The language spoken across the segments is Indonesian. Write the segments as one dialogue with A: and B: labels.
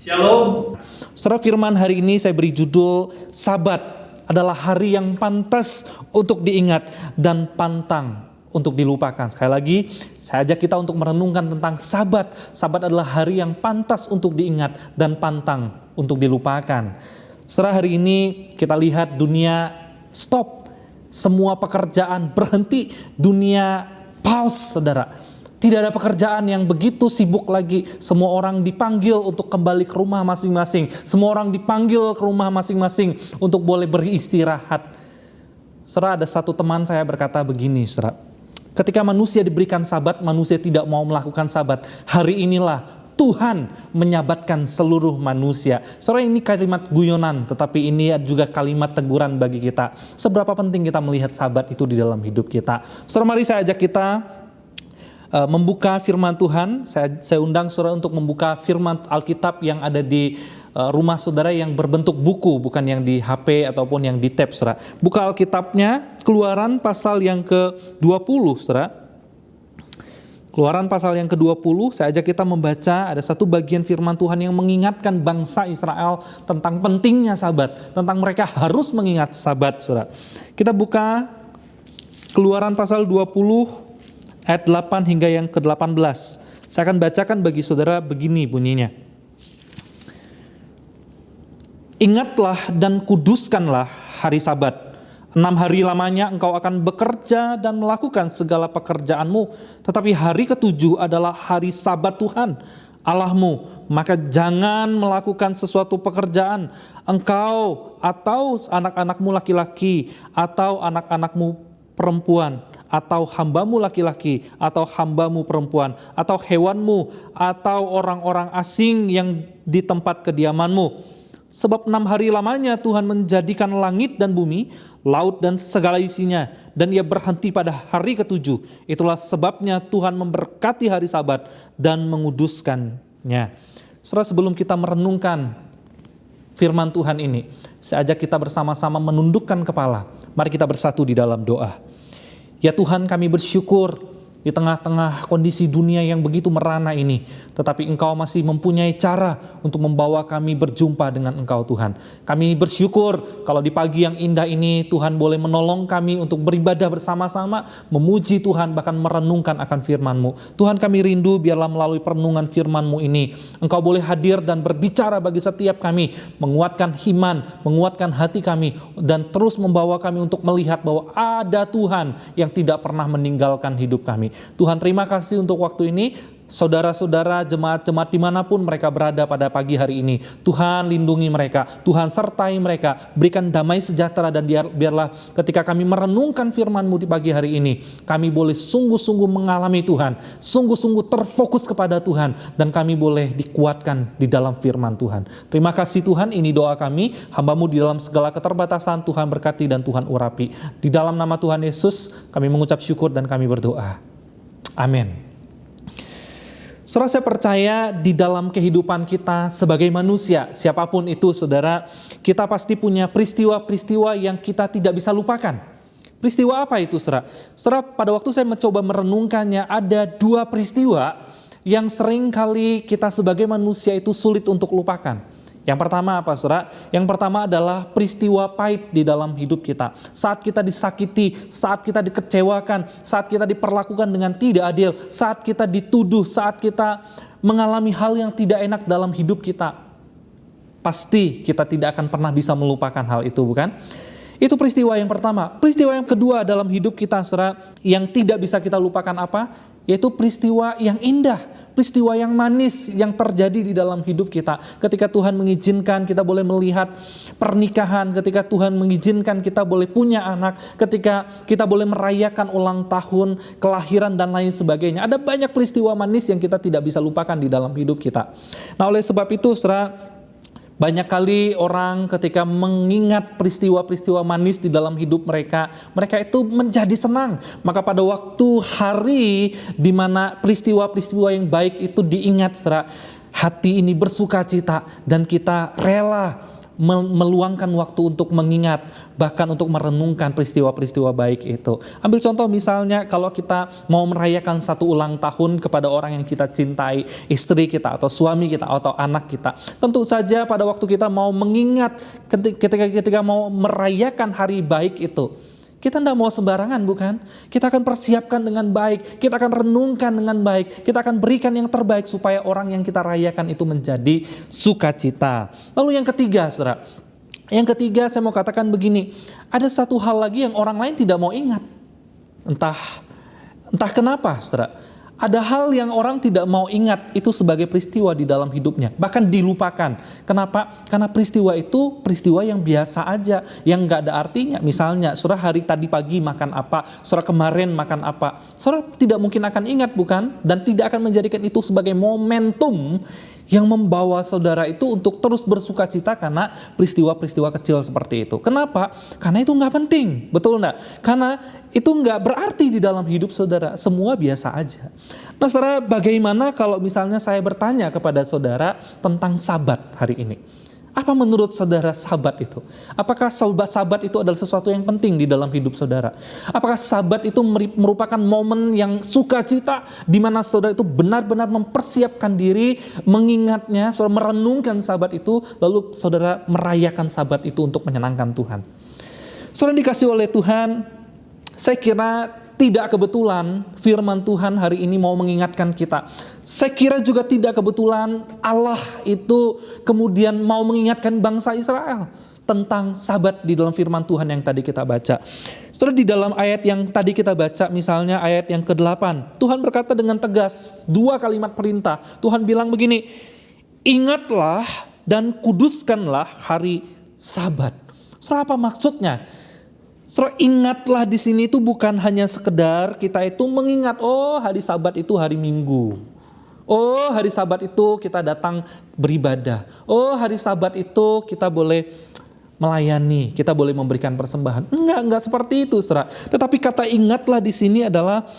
A: Shalom. Saudara, firman hari ini saya beri judul Sabat adalah hari yang pantas untuk diingat dan pantang untuk dilupakan. Sekali lagi, saya ajak kita untuk merenungkan tentang Sabat. Sabat adalah hari yang pantas untuk diingat dan pantang untuk dilupakan. Saudara, hari ini kita lihat dunia stop. Semua pekerjaan berhenti, dunia pause, saudara. Tidak ada pekerjaan yang begitu sibuk lagi. Semua orang dipanggil untuk kembali ke rumah masing-masing. Semua orang dipanggil ke rumah masing-masing untuk boleh beristirahat. Saudara, ada satu teman saya berkata begini, saudara. Ketika manusia diberikan sabat, manusia tidak mau melakukan sabat. Hari inilah Tuhan menyabatkan seluruh manusia. Saudara, ini kalimat guyonan, tetapi ini juga kalimat teguran bagi kita. Seberapa penting kita melihat sabat itu di dalam hidup kita. Saudara, mari saya ajak kita membuka firman Tuhan. Saya undang saudara untuk membuka firman Alkitab yang ada di rumah saudara yang berbentuk buku, bukan yang di HP ataupun yang di tab, saudara. Buka Alkitabnya, Keluaran pasal yang ke-20, saudara. Keluaran pasal yang ke-20, saya ajak kita membaca ada satu bagian firman Tuhan yang mengingatkan bangsa Israel tentang pentingnya sabat, tentang mereka harus mengingat sabat, saudara. Kita buka Keluaran pasal 20 ayat 8 hingga yang ke-18. Saya akan bacakan bagi saudara, begini bunyinya. Ingatlah dan kuduskanlah hari Sabat. 6 hari lamanya engkau akan bekerja dan melakukan segala pekerjaanmu. Tetapi hari ke-7 adalah hari Sabat Tuhan Allahmu. Maka jangan melakukan sesuatu pekerjaan, engkau atau anak-anakmu laki-laki atau anak-anakmu perempuan, atau hambamu laki-laki, atau hambamu perempuan, atau hewanmu, atau orang-orang asing yang di tempat kediamanmu. Sebab 6 hari lamanya Tuhan menjadikan langit dan bumi, laut dan segala isinya, dan ia berhenti pada hari ke-7. Itulah sebabnya Tuhan memberkati hari Sabat dan menguduskannya. Saudara, sebelum kita merenungkan firman Tuhan ini, saya ajak kita bersama-sama menundukkan kepala. Mari kita bersatu di dalam doa. Ya Tuhan, kami bersyukur di tengah-tengah kondisi dunia yang begitu merana ini, tetapi Engkau masih mempunyai cara untuk membawa kami berjumpa dengan Engkau, Tuhan. Kami bersyukur kalau di pagi yang indah ini Tuhan boleh menolong kami untuk beribadah bersama-sama, memuji Tuhan, bahkan merenungkan akan firman-Mu. Tuhan, kami rindu biarlah melalui perenungan firman-Mu ini Engkau boleh hadir dan berbicara bagi setiap kami, menguatkan iman, menguatkan hati kami, dan terus membawa kami untuk melihat bahwa ada Tuhan yang tidak pernah meninggalkan hidup kami. Tuhan, terima kasih untuk waktu ini. Saudara-saudara, jemaat-jemaat dimanapun mereka berada pada pagi hari ini, Tuhan lindungi mereka, Tuhan sertai mereka, berikan damai sejahtera, dan biarlah ketika kami merenungkan firman-Mu di pagi hari ini, kami boleh sungguh-sungguh mengalami Tuhan, sungguh-sungguh terfokus kepada Tuhan, dan kami boleh dikuatkan di dalam firman Tuhan. Terima kasih Tuhan, ini doa kami, hamba-Mu di dalam segala keterbatasan, Tuhan berkati dan Tuhan urapi. Di dalam nama Tuhan Yesus kami mengucap syukur dan kami berdoa. Amin. Saudara, saya percaya di dalam kehidupan kita sebagai manusia, siapapun itu saudara, kita pasti punya peristiwa-peristiwa yang kita tidak bisa lupakan. Peristiwa apa itu, saudara? Saudara, pada waktu saya mencoba merenungkannya, ada 2 peristiwa yang sering kali kita sebagai manusia itu sulit untuk lupakan. Yang pertama apa, saudara? Yang pertama adalah peristiwa pahit di dalam hidup kita. Saat kita disakiti, saat kita dikecewakan, saat kita diperlakukan dengan tidak adil, saat kita dituduh, saat kita mengalami hal yang tidak enak dalam hidup kita. Pasti kita tidak akan pernah bisa melupakan hal itu, bukan? Itu peristiwa yang pertama. Peristiwa yang kedua dalam hidup kita, saudara, yang tidak bisa kita lupakan apa? Yaitu peristiwa yang indah, peristiwa yang manis yang terjadi di dalam hidup kita. Ketika Tuhan mengizinkan kita boleh melihat pernikahan, ketika Tuhan mengizinkan kita boleh punya anak, ketika kita boleh merayakan ulang tahun, kelahiran dan lain sebagainya. Ada banyak peristiwa manis yang kita tidak bisa lupakan di dalam hidup kita. Nah, oleh sebab itu, saudara, banyak kali orang ketika mengingat peristiwa-peristiwa manis di dalam hidup mereka, mereka itu menjadi senang. Maka pada waktu hari di mana peristiwa-peristiwa yang baik itu diingat, saudara, hati ini bersuka cita dan kita rela meluangkan waktu untuk mengingat, bahkan untuk merenungkan peristiwa-peristiwa baik itu. Ambil contoh misalnya kalau kita mau merayakan satu ulang tahun kepada orang yang kita cintai, istri kita atau suami kita atau anak kita. Tentu saja pada waktu kita mau mengingat ketika mau merayakan hari baik itu, kita tidak mau sembarangan, bukan? Kita akan persiapkan dengan baik, kita akan renungkan dengan baik, kita akan berikan yang terbaik supaya orang yang kita rayakan itu menjadi sukacita. Lalu yang ketiga, saudara, saya mau katakan begini, ada satu hal lagi yang orang lain tidak mau ingat. Entah kenapa, saudara. Ada hal yang orang tidak mau ingat itu sebagai peristiwa di dalam hidupnya, bahkan dilupakan. Kenapa? Karena peristiwa itu peristiwa yang biasa aja, yang nggak ada artinya. Misalnya, saudara hari tadi pagi makan apa, saudara kemarin makan apa, saudara tidak mungkin akan ingat, bukan? Dan tidak akan menjadikan itu sebagai momentum yang membawa saudara itu untuk terus bersuka cita karena peristiwa-peristiwa kecil seperti itu. Kenapa? Karena itu nggak penting, betul nggak? Karena itu nggak berarti di dalam hidup saudara, semua biasa aja. Nah saudara, bagaimana kalau misalnya saya bertanya kepada saudara tentang Sabat hari ini? Apa menurut saudara Sabat itu? Apakah Sabat itu adalah sesuatu yang penting di dalam hidup saudara? Apakah Sabat itu merupakan momen yang sukacita di mana saudara itu benar-benar mempersiapkan diri, mengingatnya, saudara merenungkan Sabat itu, lalu saudara merayakan Sabat itu untuk menyenangkan Tuhan? Saudara dikasih oleh Tuhan, saya kira tidak kebetulan firman Tuhan hari ini mau mengingatkan kita. Saya kira juga tidak kebetulan Allah itu kemudian mau mengingatkan bangsa Israel tentang Sabat di dalam firman Tuhan yang tadi kita baca. Setelah di dalam ayat yang tadi kita baca, misalnya ayat yang ke-8, Tuhan berkata dengan tegas, 2 kalimat perintah. Tuhan bilang begini, ingatlah dan kuduskanlah hari Sabat. Saudara, apa maksudnya? Saudara, ingatlah di sini itu bukan hanya sekedar kita itu mengingat, oh hari Sabat itu hari Minggu. Oh hari Sabat itu kita datang beribadah. Oh hari Sabat itu kita boleh melayani, kita boleh memberikan persembahan. Enggak seperti itu, saudara. Tetapi kata ingatlah di sini adalah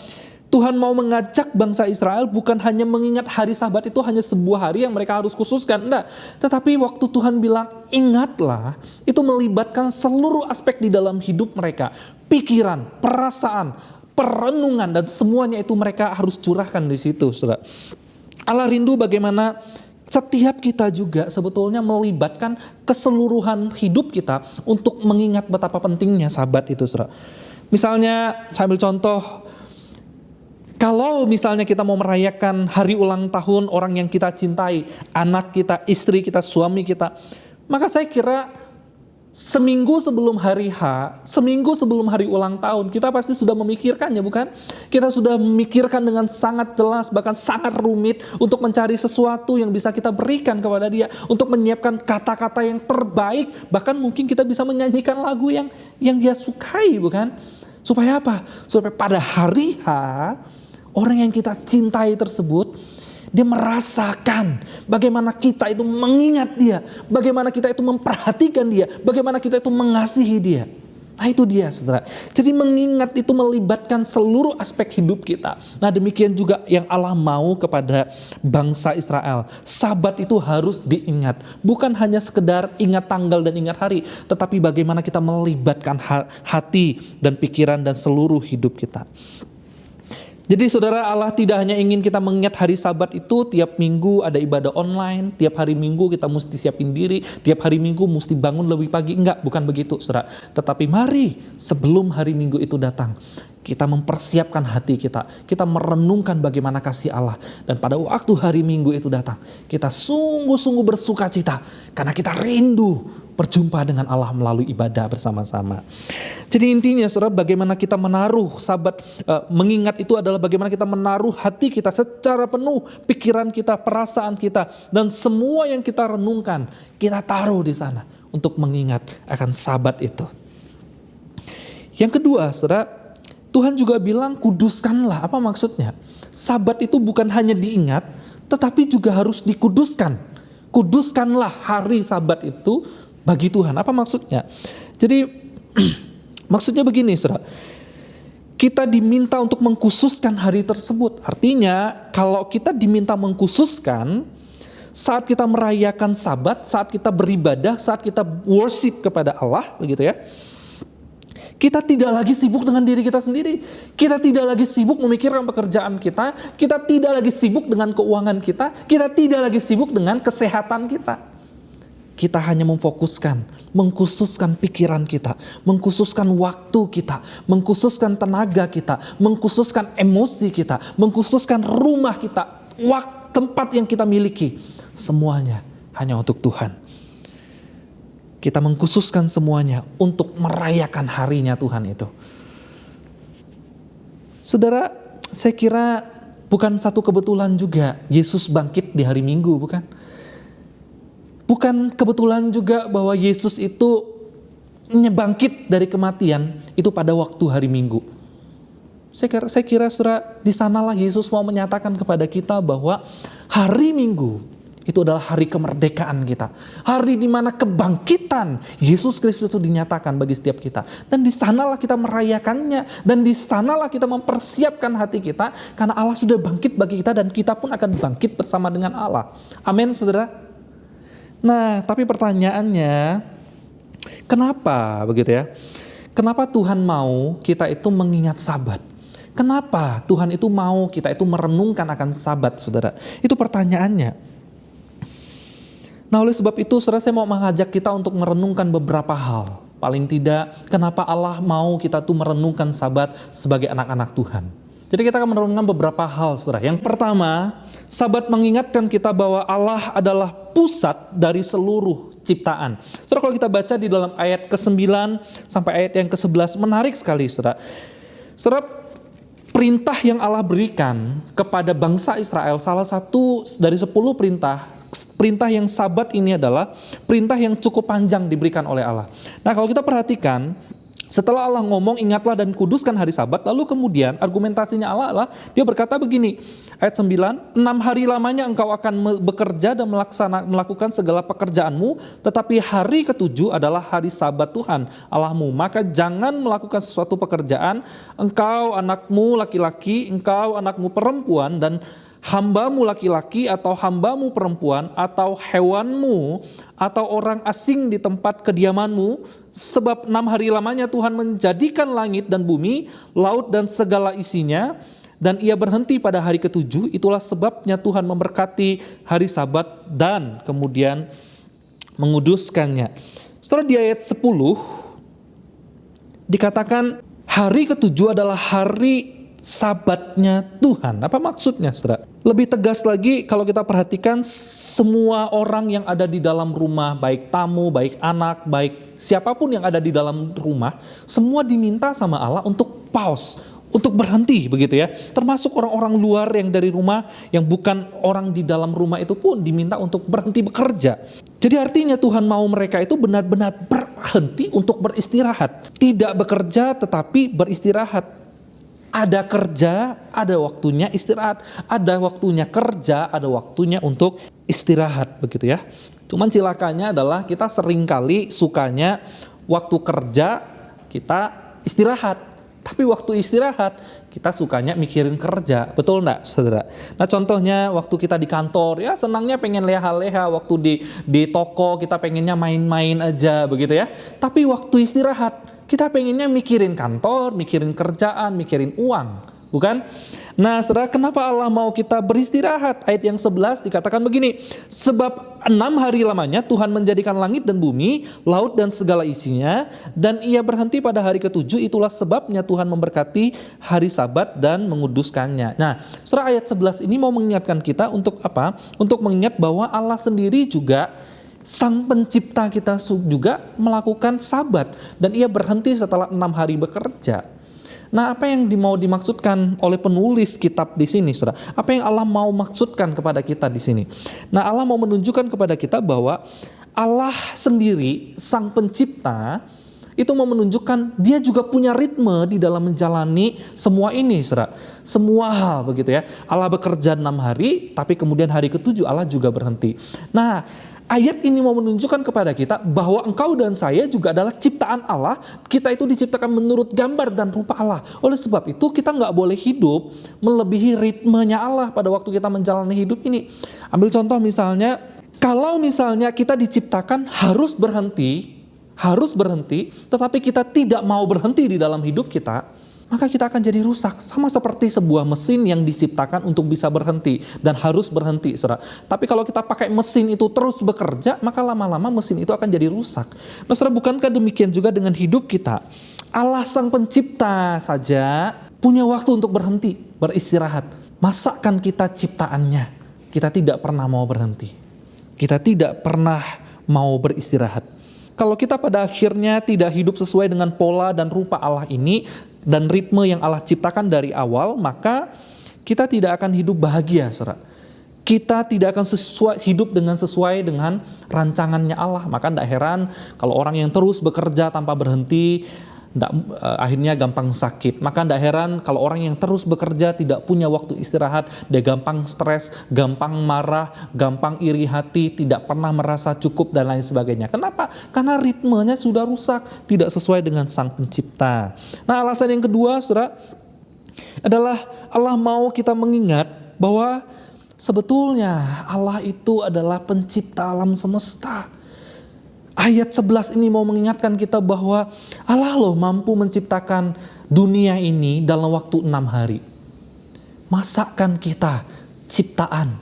A: Tuhan mau mengajak bangsa Israel bukan hanya mengingat hari Sabat itu hanya sebuah hari yang mereka harus khususkan. Enggak. Tetapi waktu Tuhan bilang ingatlah, itu melibatkan seluruh aspek di dalam hidup mereka. Pikiran, perasaan, perenungan, dan semuanya itu mereka harus curahkan di situ, saudara. Allah rindu bagaimana setiap kita juga sebetulnya melibatkan keseluruhan hidup kita untuk mengingat betapa pentingnya Sabat itu, saudara. Misalnya, saya ambil contoh, kalau misalnya kita mau merayakan hari ulang tahun orang yang kita cintai, anak kita, istri kita, suami kita, maka saya kira seminggu sebelum hari H, seminggu sebelum hari ulang tahun, kita pasti sudah memikirkannya, bukan? Kita sudah memikirkan dengan sangat jelas, bahkan sangat rumit untuk mencari sesuatu yang bisa kita berikan kepada dia, untuk menyiapkan kata-kata yang terbaik, bahkan mungkin kita bisa menyanyikan lagu yang dia sukai, bukan? Supaya apa? Supaya pada hari H, orang yang kita cintai tersebut, dia merasakan bagaimana kita itu mengingat dia, bagaimana kita itu memperhatikan dia, bagaimana kita itu mengasihi dia. Nah itu dia, saudara. Jadi mengingat itu melibatkan seluruh aspek hidup kita. Nah demikian juga yang Allah mau kepada bangsa Israel. Sabat itu harus diingat. Bukan hanya sekedar ingat tanggal dan ingat hari, tetapi bagaimana kita melibatkan hati dan pikiran dan seluruh hidup kita. Jadi saudara, Allah tidak hanya ingin kita mengingat hari Sabat itu tiap minggu ada ibadah online, tiap hari minggu kita mesti siapin diri, tiap hari minggu mesti bangun lebih pagi. Enggak, bukan begitu, saudara. Tetapi mari sebelum hari Minggu itu datang, kita mempersiapkan hati kita, kita merenungkan bagaimana kasih Allah. Dan pada waktu hari Minggu itu datang, kita sungguh-sungguh bersuka cita karena kita rindu berjumpa dengan Allah melalui ibadah bersama-sama. Jadi intinya saudara, bagaimana kita menaruh Sabat, mengingat itu adalah bagaimana kita menaruh hati kita secara penuh, pikiran kita, perasaan kita, dan semua yang kita renungkan, kita taruh di sana untuk mengingat akan Sabat itu. Yang kedua saudara, Tuhan juga bilang kuduskanlah. Apa maksudnya? Sabat itu bukan hanya diingat, tetapi juga harus dikuduskan. Kuduskanlah hari Sabat itu bagi Tuhan. Apa maksudnya? Jadi maksudnya begini, saudara. Kita diminta untuk mengkhususkan hari tersebut. Artinya kalau kita diminta mengkhususkan, saat kita merayakan Sabat, saat kita beribadah, saat kita worship kepada Allah, begitu ya. Kita tidak lagi sibuk dengan diri kita sendiri. Kita tidak lagi sibuk memikirkan pekerjaan kita. Kita tidak lagi sibuk dengan keuangan kita. Kita tidak lagi sibuk dengan kesehatan kita. Kita hanya memfokuskan, mengkhususkan pikiran kita, mengkhususkan waktu kita, mengkhususkan tenaga kita, mengkhususkan emosi kita, mengkhususkan rumah kita, tempat yang kita miliki. Semuanya hanya untuk Tuhan. Kita mengkhususkan semuanya untuk merayakan harinya Tuhan itu. Saudara, saya kira bukan satu kebetulan juga Yesus bangkit di hari Minggu, bukan? Bukan kebetulan juga bahwa Yesus itu bangkit dari kematian itu pada waktu hari Minggu. Saya kira saudara, di sanalah Yesus mau menyatakan kepada kita bahwa hari Minggu itu adalah hari kemerdekaan kita. Hari di mana kebangkitan Yesus Kristus itu dinyatakan bagi setiap kita. Dan di sanalah kita merayakannya. Dan di sanalah kita mempersiapkan hati kita. Karena Allah sudah bangkit bagi kita dan kita pun akan bangkit bersama dengan Allah. Amin, saudara. Nah, tapi pertanyaannya, kenapa begitu ya? Kenapa Tuhan mau kita itu mengingat Sabat? Kenapa Tuhan itu mau kita itu merenungkan akan Sabat, saudara? Itu pertanyaannya. Nah, oleh sebab itu, saudara, saya mau mengajak kita untuk merenungkan beberapa hal. Paling tidak, kenapa Allah mau kita tuh merenungkan Sabat sebagai anak-anak Tuhan. Jadi kita akan merenungkan beberapa hal, saudara. Yang pertama, Sabat mengingatkan kita bahwa Allah adalah pusat dari seluruh ciptaan. Saudara, kalau kita baca di dalam ayat ke-9 sampai ayat yang ke-11, menarik sekali, saudara. Saudara, perintah yang Allah berikan kepada bangsa Israel, salah satu dari 10 perintah yang Sabat ini adalah perintah yang cukup panjang diberikan oleh Allah. Nah, kalau kita perhatikan, setelah Allah ngomong ingatlah dan kuduskan hari Sabat, lalu kemudian argumentasinya Allah adalah dia berkata begini, ayat 9, 6 hari lamanya engkau akan bekerja dan melakukan segala pekerjaanmu, tetapi hari ke-7 adalah hari Sabat Tuhan Allahmu. Maka jangan melakukan sesuatu pekerjaan, engkau anakmu laki-laki, engkau anakmu perempuan, dan hambamu laki-laki atau hambamu perempuan atau hewanmu atau orang asing di tempat kediamanmu, sebab 6 hari lamanya Tuhan menjadikan langit dan bumi, laut dan segala isinya, dan ia berhenti pada hari ke-7. Itulah sebabnya Tuhan memberkati hari Sabat dan kemudian menguduskannya. Setelah di ayat 10 dikatakan hari ke-7 adalah hari Sabatnya Tuhan. Apa maksudnya, saudara? Lebih tegas lagi kalau kita perhatikan, semua orang yang ada di dalam rumah, baik tamu, baik anak, baik siapapun yang ada di dalam rumah, semua diminta sama Allah untuk pause, untuk berhenti, begitu ya. Termasuk orang-orang luar yang dari rumah, yang bukan orang di dalam rumah itu pun diminta untuk berhenti bekerja. Jadi artinya Tuhan mau mereka itu benar-benar berhenti untuk beristirahat. Tidak bekerja tetapi beristirahat. Ada kerja, ada waktunya istirahat. Ada waktunya kerja, ada waktunya untuk istirahat, begitu ya. Cuman cilakanya adalah kita seringkali sukanya waktu kerja kita istirahat. Tapi waktu istirahat kita sukanya mikirin kerja. Betul enggak, saudara? Nah, contohnya waktu kita di kantor, ya senangnya pengen leha-leha. Waktu di toko kita pengennya main-main aja, begitu ya. Tapi waktu istirahat kita pengennya mikirin kantor, mikirin kerjaan, mikirin uang, bukan? Nah, saudara, kenapa Allah mau kita beristirahat? Ayat yang 11 dikatakan begini, sebab 6 hari lamanya Tuhan menjadikan langit dan bumi, laut dan segala isinya, dan ia berhenti pada hari ke-7, itulah sebabnya Tuhan memberkati hari Sabat dan menguduskannya. Nah, saudara, ayat 11 ini mau mengingatkan kita untuk apa? Untuk mengingat bahwa Allah sendiri juga Sang pencipta kita juga melakukan Sabat dan ia berhenti setelah 6 hari bekerja. Nah, apa yang mau dimaksudkan oleh penulis kitab di sini, saudara? Apa yang Allah mau maksudkan kepada kita di sini? Nah, Allah mau menunjukkan kepada kita bahwa Allah sendiri, Sang pencipta, itu mau menunjukkan dia juga punya ritme di dalam menjalani semua ini, saudara. Semua hal, begitu ya. Allah bekerja 6 hari, tapi kemudian hari ke-7 Allah juga berhenti. Nah, Ayat ini mau menunjukkan kepada kita bahwa engkau dan saya juga adalah ciptaan Allah. Kita itu diciptakan menurut gambar dan rupa Allah. Oleh sebab itu kita nggak boleh hidup melebihi ritmenya Allah pada waktu kita menjalani hidup ini. Ambil contoh misalnya, kalau misalnya kita diciptakan harus berhenti, tetapi kita tidak mau berhenti di dalam hidup kita, maka kita akan jadi rusak. Sama seperti sebuah mesin yang diciptakan untuk bisa berhenti dan harus berhenti, saudara. Tapi kalau kita pakai mesin itu terus bekerja, maka lama-lama mesin itu akan jadi rusak. Nah, saudara, bukankah demikian juga dengan hidup kita? Allah Sang Pencipta saja punya waktu untuk berhenti, beristirahat. Masakan kita ciptaannya, kita tidak pernah mau berhenti. Kita tidak pernah mau beristirahat. Kalau kita pada akhirnya tidak hidup sesuai dengan pola dan rupa Allah ini, dan ritme yang Allah ciptakan dari awal, maka kita tidak akan hidup bahagia, saudara. Kita tidak akan hidup sesuai dengan rancangannya Allah. Maka tidak heran kalau orang yang terus bekerja tanpa berhenti, akhirnya gampang sakit. Maka tidak heran kalau orang yang terus bekerja tidak punya waktu istirahat, dia gampang stres, gampang marah, gampang iri hati, tidak pernah merasa cukup dan lain sebagainya. Kenapa? Karena ritmenya sudah rusak, tidak sesuai dengan Sang Pencipta. Nah, alasan yang kedua, saudara, adalah Allah mau kita mengingat bahwa sebetulnya Allah itu adalah pencipta alam semesta. Ayat 11 ini mau mengingatkan kita bahwa Allah loh mampu menciptakan dunia ini dalam waktu 6 hari. Masakan kita ciptaan,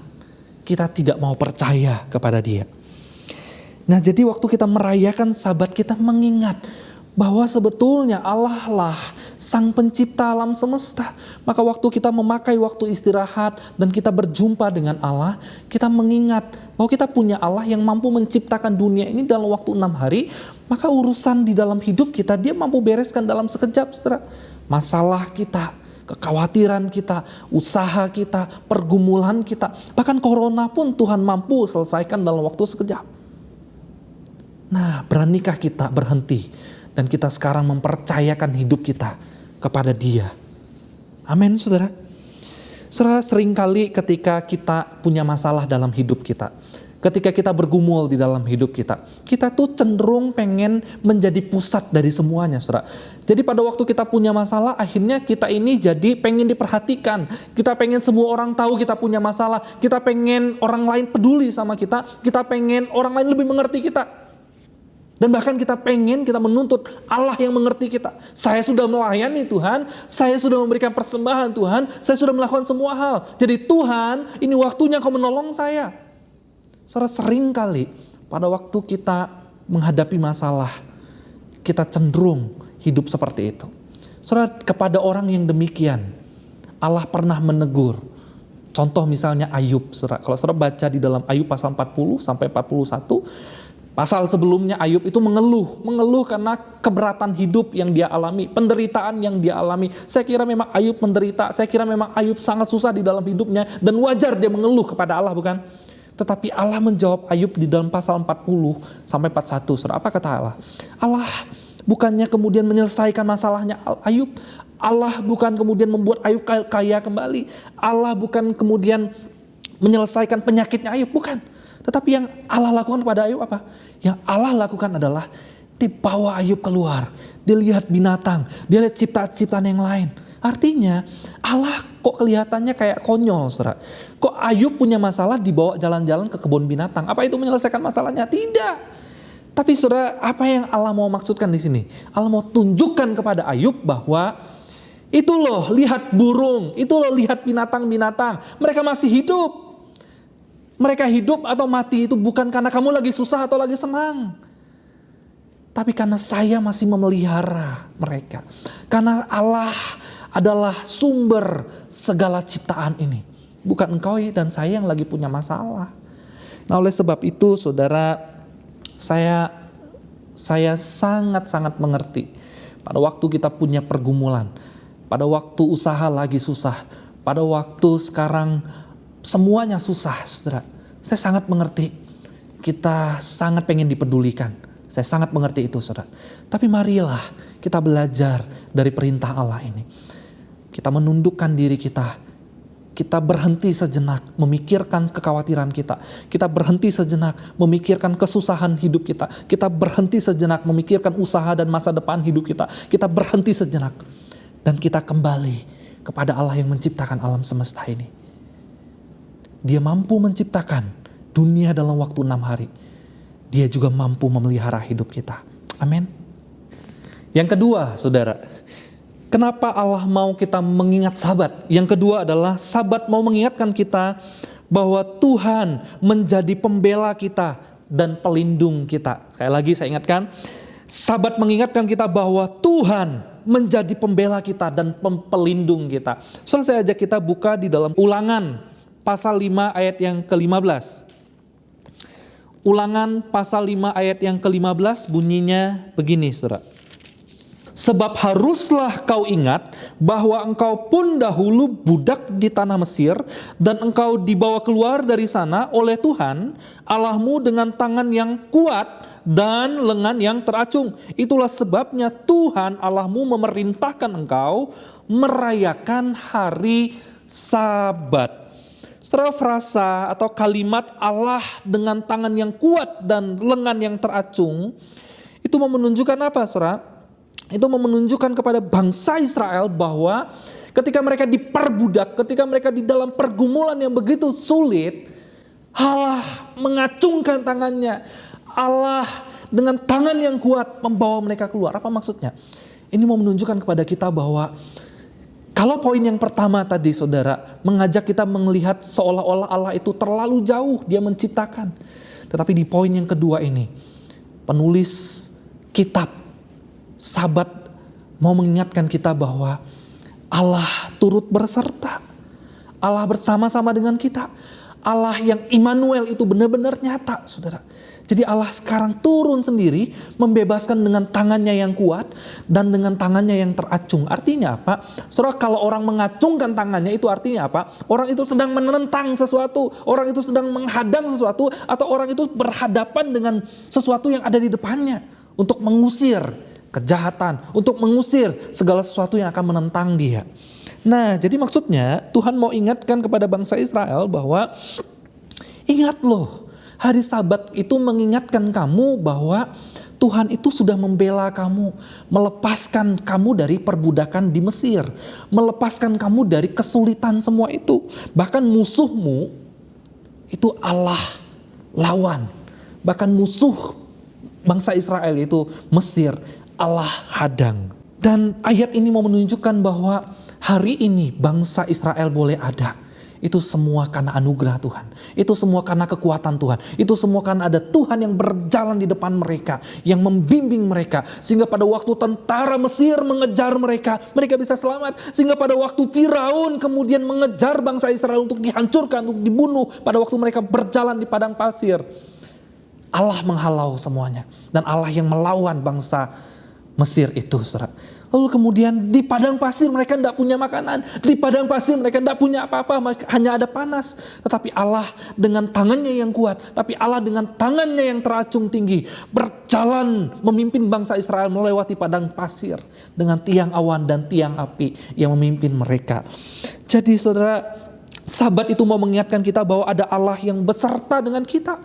A: kita tidak mau percaya kepada Dia. Nah, jadi waktu kita merayakan Sabat, kita mengingat bahwa sebetulnya Allah lah Sang Pencipta alam semesta. Maka waktu kita memakai waktu istirahat dan kita berjumpa dengan Allah, kita mengingat bahwa kita punya Allah yang mampu menciptakan dunia ini dalam waktu 6 hari. Maka urusan di dalam hidup kita Dia mampu bereskan dalam sekejap, saudara. Masalah kita, kekhawatiran kita, usaha kita, pergumulan kita, bahkan corona pun Tuhan mampu selesaikan dalam waktu sekejap. Nah, beranikah kita berhenti dan kita sekarang mempercayakan hidup kita kepada Dia? Amin, saudara. Saudara, seringkali ketika kita punya masalah dalam hidup kita, ketika kita bergumul di dalam hidup kita tuh cenderung pengen menjadi pusat dari semuanya, saudara. Jadi pada waktu kita punya masalah, akhirnya kita ini jadi pengen diperhatikan. Kita pengen semua orang tahu kita punya masalah. Kita pengen orang lain peduli sama kita. Kita pengen orang lain lebih mengerti kita. Dan bahkan kita menuntut Allah yang mengerti kita. Saya sudah melayani Tuhan, saya sudah memberikan persembahan Tuhan, saya sudah melakukan semua hal. Jadi Tuhan, ini waktunya Kau menolong saya. Saudara, sering kali pada waktu kita menghadapi masalah, kita cenderung hidup seperti itu. Saudara, kepada orang yang demikian, Allah pernah menegur. Contoh misalnya Ayub, saudara. Kalau saudara baca di dalam Ayub pasal 40 sampai 41, pasal sebelumnya Ayub itu mengeluh karena keberatan hidup yang dia alami, penderitaan yang dia alami. Saya kira memang Ayub menderita, saya kira memang Ayub sangat susah di dalam hidupnya dan wajar dia mengeluh kepada Allah, bukan? Tetapi Allah menjawab Ayub di dalam pasal 40 sampai 41. Saudara, apa kata Allah? Allah bukannya kemudian menyelesaikan masalahnya Ayub. Allah bukan kemudian membuat Ayub kaya kembali. Allah bukan kemudian menyelesaikan penyakitnya Ayub, bukan. Tetapi yang Allah lakukan pada Ayub apa? Yang Allah lakukan adalah dibawa Ayub keluar. Dia lihat binatang, dia lihat ciptaan-ciptaan yang lain. Artinya Allah kok kelihatannya kayak konyol, saudara. Kok Ayub punya masalah dibawa jalan-jalan ke kebun binatang? Apa itu menyelesaikan masalahnya? Tidak. Tapi saudara, apa yang Allah mau maksudkan di sini? Allah mau tunjukkan kepada Ayub bahwa itu loh, lihat burung, itu loh, lihat binatang-binatang. Mereka masih hidup. Mereka hidup atau mati itu bukan karena kamu lagi susah atau lagi senang. Tapi karena saya masih memelihara mereka. Karena Allah adalah sumber segala ciptaan ini. Bukan engkau dan saya yang lagi punya masalah. Nah, oleh sebab itu saudara, saya sangat-sangat mengerti. Pada waktu kita punya pergumulan, pada waktu usaha lagi susah, pada waktu sekarang semuanya susah, saudara. Saya sangat mengerti. Kita sangat pengen dipedulikan. Saya sangat mengerti itu, saudara. Tapi marilah kita belajar dari perintah Allah ini. Kita menundukkan diri kita kita berhenti sejenak memikirkan kekhawatiran kita. Kita berhenti sejenak memikirkan kesusahan hidup kita. Kita berhenti sejenak memikirkan usaha dan masa depan hidup kita. Kita berhenti sejenak. Dan kita kembali kepada Allah yang menciptakan alam semesta ini. Dia mampu menciptakan dunia dalam waktu 6 hari. Dia juga mampu memelihara hidup kita. Amin. Yang kedua, saudara, kenapa Allah mau kita mengingat Sabat? Yang kedua adalah Sabat mau mengingatkan kita bahwa Tuhan menjadi pembela kita dan pelindung kita. Sekali lagi saya ingatkan, Sabat mengingatkan kita bahwa Tuhan menjadi pembela kita dan pelindung kita. Soalnya saya ajak kita buka di dalam Ulangan pasal 5 ayat yang ke-15. Ulangan pasal 5 ayat yang ke-15 bunyinya begini, saudara. Sebab haruslah kau ingat bahwa engkau pun dahulu budak di tanah Mesir, dan engkau dibawa keluar dari sana oleh Tuhan Allahmu dengan tangan yang kuat dan lengan yang teracung. Itulah sebabnya Tuhan Allahmu memerintahkan engkau merayakan hari Sabat. Setelah frasa atau kalimat Allah dengan tangan yang kuat dan lengan yang teracung, itu mau menunjukkan apa, saudara? Itu mau menunjukkan kepada bangsa Israel bahwa ketika mereka diperbudak, ketika mereka di dalam pergumulan yang begitu sulit, Allah mengacungkan tangannya. Allah dengan tangan yang kuat membawa mereka keluar. Apa maksudnya? Ini mau menunjukkan kepada kita bahwa kalau poin yang pertama tadi, saudara, mengajak kita melihat seolah-olah Allah itu terlalu jauh dia menciptakan. Tetapi di poin yang kedua ini, penulis kitab Sabat mau mengingatkan kita bahwa Allah turut berserta. Allah bersama-sama dengan kita. Allah yang Immanuel itu benar-benar nyata, saudara. Jadi Allah sekarang turun sendiri, membebaskan dengan tangannya yang kuat dan dengan tangannya yang teracung. Artinya apa? Saudara, kalau orang mengacungkan tangannya itu artinya apa? Orang itu sedang menentang sesuatu, orang itu sedang menghadang sesuatu, atau orang itu berhadapan dengan sesuatu yang ada di depannya untuk mengusir kejahatan, untuk mengusir segala sesuatu yang akan menentang dia. Nah, jadi maksudnya Tuhan mau ingatkan kepada bangsa Israel bahwa ingat loh, hari Sabat itu mengingatkan kamu bahwa Tuhan itu sudah membela kamu, melepaskan kamu dari perbudakan di Mesir, melepaskan kamu dari kesulitan semua itu. Bahkan musuhmu itu Allah lawan. Bahkan musuh bangsa Israel itu Mesir, Allah hadang. Dan ayat ini mau menunjukkan bahwa hari ini bangsa Israel boleh ada. Itu semua karena anugerah Tuhan. Itu semua karena kekuatan Tuhan. Itu semua karena ada Tuhan yang berjalan di depan mereka, yang membimbing mereka. Sehingga pada waktu tentara Mesir mengejar mereka, mereka bisa selamat. Sehingga pada waktu Firaun kemudian mengejar bangsa Israel untuk dihancurkan, untuk dibunuh. Pada waktu mereka berjalan di padang pasir, Allah menghalau semuanya. Dan Allah yang melawan bangsa Mesir itu, saudara. Lalu kemudian di padang pasir mereka tidak punya makanan. Di padang pasir mereka tidak punya apa-apa, hanya ada panas. Tetapi Allah dengan tangannya yang kuat, tapi Allah dengan tangannya yang teracung tinggi, berjalan memimpin bangsa Israel melewati padang pasir dengan tiang awan dan tiang api yang memimpin mereka. Jadi saudara, Sabat itu mau mengingatkan kita bahwa ada Allah yang beserta dengan kita.